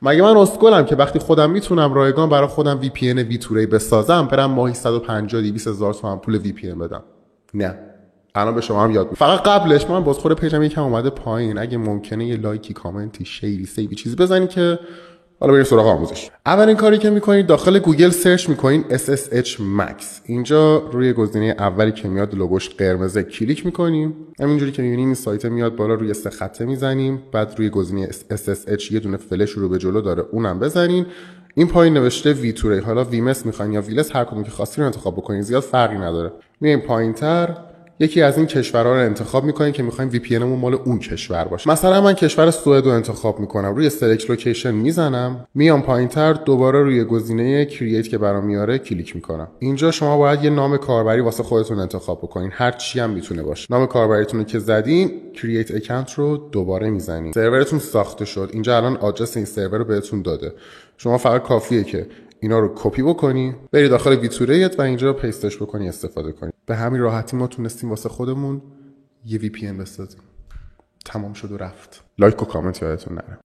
مگه من اسکلم که وقتی خودم میتونم رایگان برای خودم وی پی ان ویتوری بسازم برم ماهی 150 200 هزار تومان پول وی پی ان بدم؟ نه. الان به شما هم یاد میدم. فقط قبلش من باز خود پیجم یکم اومده پایین، اگه ممکنه یه لایکی، کامنتی، شیری، سیوی چیزی بزنی که حالا بریم سراغ آموزش. اولین کاری که میکنید داخل گوگل سرچ میکنین SSH Max. اینجا روی گزینه اولی که میاد لوگوش قرمزه کلیک میکنیم. همینجوری که میبینیم این سایت میاد بالا، روی 3 خطه میزنیم، بعد روی گزینه SSH یه دونه فلش رو به جلو داره، اونم بزنین. این پایین نوشته ویتوری، حالا ویمس میخواین یا ویلس، هر کدوم که خواستین رو انتخاب بکنین، زیاد فرقی نداره. میایم پایینتر یکی از این کشورها رو انتخاب میکنین که میخوایم وی پی انمون مال اون کشور باشه. مثلا من کشور سوئد رو انتخاب میکنم، روی سلکت لوکیشن میزنم، میام پایینتر دوباره روی گزینه کرییت که برام میاره کلیک میکنم. اینجا شما باید یه نام کاربری واسه خودتون انتخاب بکنین، هر چی هم میتونه باشه. نام کاربریتون رو که زدین، کرییت اکانت رو دوباره میزنین. سرورتون ساخته شد. اینجا الان آدرس این سرور رو بهتون داده. شما فقط کافیه که اینا رو کپی بکنی، بری داخل ویتوریت و اینجا پیستش بکنی استفاده کنی. به همین راحتی ما تونستیم واسه خودمون یه وی پی ان بسازیم. تمام شد و رفت. لایک و کامنت یادتون نره.